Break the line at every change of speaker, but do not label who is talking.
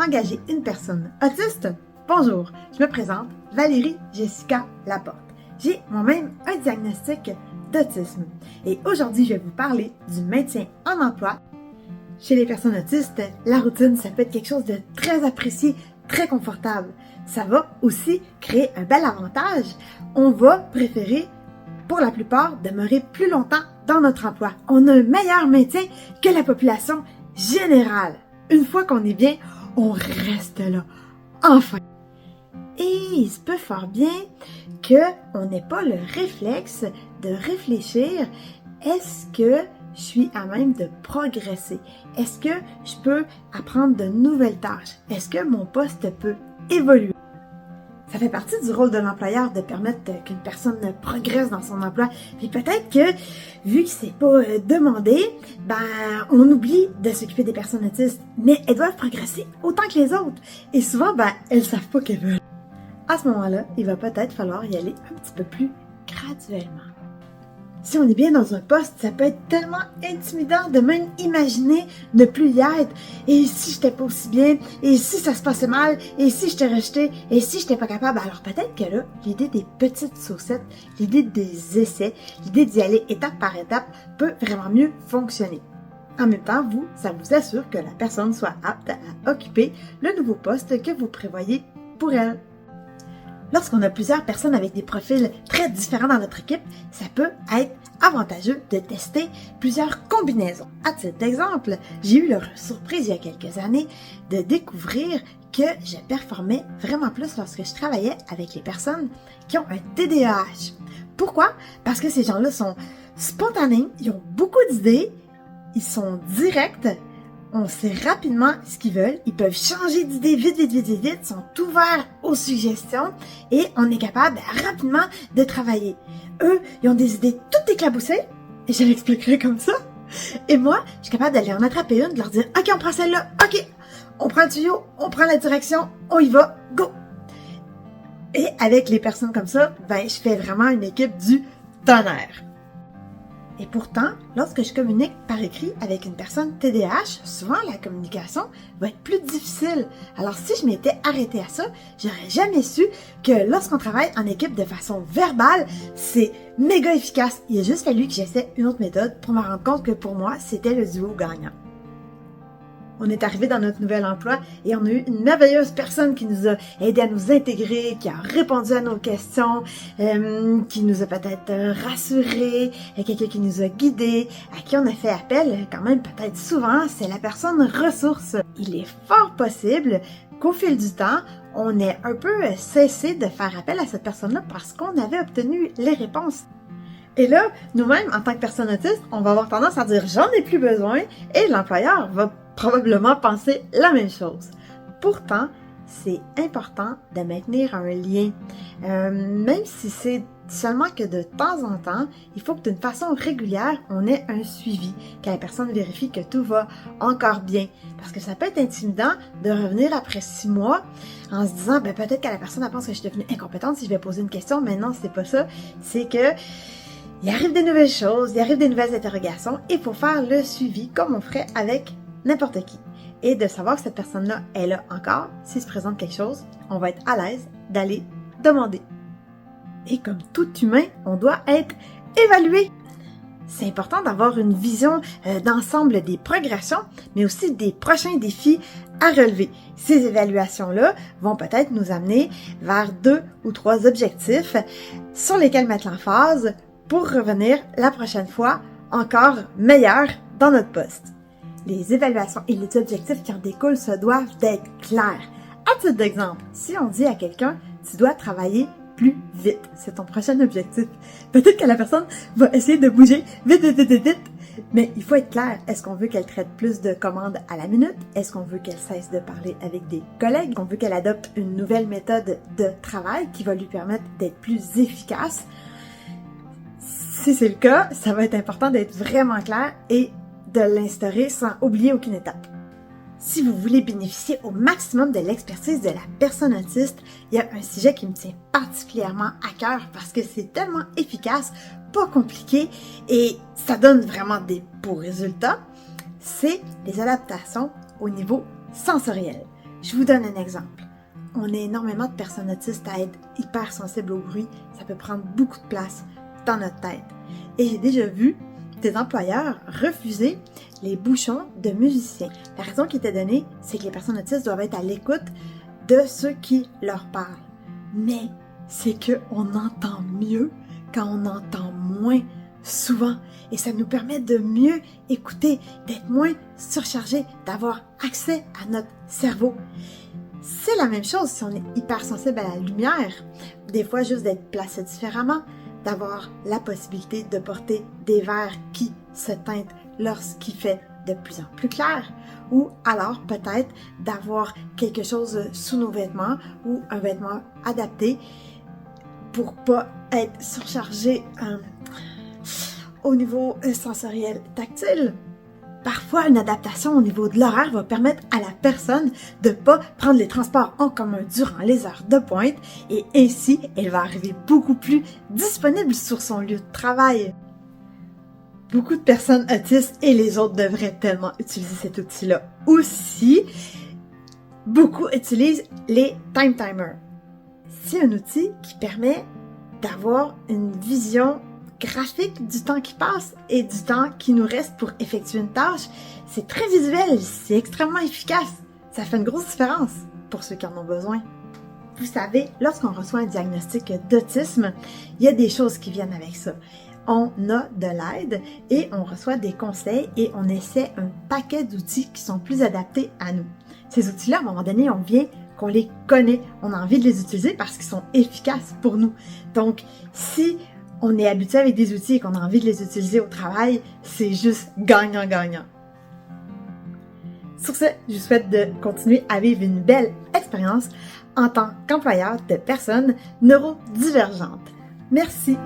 engager une personne autiste? Bonjour, je me présente, Valérie Jessica Laporte. J'ai moi-même un diagnostic d'autisme et aujourd'hui je vais vous parler du maintien en emploi. Chez les personnes autistes, la routine, ça peut être quelque chose de très apprécié, très confortable. Ça va aussi créer un bel avantage. On va préférer, pour la plupart, demeurer plus longtemps dans notre emploi. On a un meilleur maintien que la population générale. Une fois qu'on est bien, on reste là. Enfin! Et il se peut fort bien qu'on n'ait pas le réflexe de réfléchir, est-ce que je suis à même de progresser? Est-ce que je peux apprendre de nouvelles tâches? Est-ce que mon poste peut évoluer? Ça fait partie du rôle de l'employeur de permettre qu'une personne progresse dans son emploi. Puis peut-être que, vu que c'est pas demandé, on oublie de s'occuper des personnes autistes. Mais elles doivent progresser autant que les autres. Et souvent, elles savent pas qu'elles veulent. À ce moment-là, il va peut-être falloir y aller un petit peu plus graduellement. Si on est bien dans un poste, ça peut être tellement intimidant de même imaginer ne plus y être. Et si j'étais pas aussi bien? Et si ça se passait mal? Et si j'étais rejetée? Et si j'étais pas capable? Alors peut-être que là, l'idée des petites saucettes, l'idée des essais, l'idée d'y aller étape par étape peut vraiment mieux fonctionner. En même temps, ça vous assure que la personne soit apte à occuper le nouveau poste que vous prévoyez pour elle. Lorsqu'on a plusieurs personnes avec des profils très différents dans notre équipe, ça peut être avantageux de tester plusieurs combinaisons. À titre d'exemple, j'ai eu la surprise il y a quelques années de découvrir que je performais vraiment plus lorsque je travaillais avec les personnes qui ont un TDAH. Pourquoi? Parce que ces gens-là sont spontanés, ils ont beaucoup d'idées, ils sont directs, on sait rapidement ce qu'ils veulent, ils peuvent changer d'idée vite, sont ouverts aux suggestions et on est capable rapidement de travailler. Eux, ils ont des idées toutes éclaboussées, et je l'expliquerai comme ça. Et moi, je suis capable d'aller en attraper une, de leur dire « Ok, on prend celle-là, ok, on prend le tuyau, on prend la direction, on y va, go! » Et avec les personnes comme ça, je fais vraiment une équipe du tonnerre. Et pourtant, lorsque je communique par écrit avec une personne TDAH, souvent la communication va être plus difficile. Alors si je m'étais arrêtée à ça, j'aurais jamais su que lorsqu'on travaille en équipe de façon verbale, c'est méga efficace. Il a juste fallu que j'essaie une autre méthode pour me rendre compte que pour moi, c'était le duo gagnant. On est arrivé dans notre nouvel emploi et on a eu une merveilleuse personne qui nous a aidé à nous intégrer, qui a répondu à nos questions, qui nous a peut-être rassurés, quelqu'un qui nous a guidés, à qui on a fait appel quand même peut-être souvent, c'est la personne ressource. Il est fort possible qu'au fil du temps, on ait un peu cessé de faire appel à cette personne-là parce qu'on avait obtenu les réponses. Et là, nous-mêmes, en tant que personne autiste, on va avoir tendance à dire « j'en ai plus besoin » et l'employeur va probablement penser la même chose. Pourtant, c'est important de maintenir un lien. Même si c'est seulement que de temps en temps, il faut que d'une façon régulière, on ait un suivi, que la personne vérifie que tout va encore bien. Parce que ça peut être intimidant de revenir après 6 mois en se disant, peut-être que la personne elle pense que je suis devenue incompétente si je vais poser une question, mais non, c'est pas ça. C'est que il arrive des nouvelles choses, il arrive des nouvelles interrogations, et il faut faire le suivi comme on ferait avec n'importe qui. Et de savoir que cette personne-là est là encore, s'il se présente quelque chose, on va être à l'aise d'aller demander. Et comme tout humain, on doit être évalué. C'est important d'avoir une vision d'ensemble des progressions, mais aussi des prochains défis à relever. Ces évaluations-là vont peut-être nous amener vers 2 ou 3 objectifs sur lesquels mettre l'emphase pour revenir la prochaine fois encore meilleur dans notre poste. Les évaluations et les objectifs qui en découlent se doivent d'être clairs. À titre d'exemple, si on dit à quelqu'un « tu dois travailler plus vite », c'est ton prochain objectif. Peut-être que la personne va essayer de bouger vite, mais il faut être clair. Est-ce qu'on veut qu'elle traite plus de commandes à la minute? Est-ce qu'on veut qu'elle cesse de parler avec des collègues? On veut qu'elle adopte une nouvelle méthode de travail qui va lui permettre d'être plus efficace? Si c'est le cas, ça va être important d'être vraiment clair et de l'instaurer sans oublier aucune étape. Si vous voulez bénéficier au maximum de l'expertise de la personne autiste, il y a un sujet qui me tient particulièrement à cœur parce que c'est tellement efficace, pas compliqué et ça donne vraiment des beaux résultats. C'est les adaptations au niveau sensoriel. Je vous donne un exemple. On est énormément de personnes autistes à être hypersensibles au bruit. Ça peut prendre beaucoup de place dans notre tête. Et j'ai déjà vu des employeurs refuser les bouchons de musiciens. La raison qui était donnée, c'est que les personnes autistes doivent être à l'écoute de ceux qui leur parlent. Mais c'est qu'on entend mieux quand on entend moins souvent. Et ça nous permet de mieux écouter, d'être moins surchargé, d'avoir accès à notre cerveau. C'est la même chose si on est hypersensible à la lumière. Des fois, juste d'être placé différemment, d'avoir la possibilité de porter des verres qui se teintent lorsqu'il fait de plus en plus clair, ou alors peut-être d'avoir quelque chose sous nos vêtements ou un vêtement adapté pour pas être surchargé au niveau sensoriel tactile. Parfois, une adaptation au niveau de l'horaire va permettre à la personne de ne pas prendre les transports en commun durant les heures de pointe et ainsi, elle va arriver beaucoup plus disponible sur son lieu de travail. Beaucoup de personnes autistes et les autres devraient tellement utiliser cet outil-là aussi. Beaucoup utilisent les time timers. C'est un outil qui permet d'avoir une vision graphique du temps qui passe et du temps qui nous reste pour effectuer une tâche. C'est très visuel, c'est extrêmement efficace. Ça fait une grosse différence pour ceux qui en ont besoin. Vous savez, lorsqu'on reçoit un diagnostic d'autisme, il y a des choses qui viennent avec ça. On a de l'aide et on reçoit des conseils et on essaie un paquet d'outils qui sont plus adaptés à nous. Ces outils-là, à un moment donné, on vient qu'on les connaît. On a envie de les utiliser parce qu'ils sont efficaces pour nous. Donc, si on est habitué avec des outils et qu'on a envie de les utiliser au travail, c'est juste gagnant-gagnant. Sur ce, je vous souhaite de continuer à vivre une belle expérience en tant qu'employeur de personnes neurodivergentes. Merci!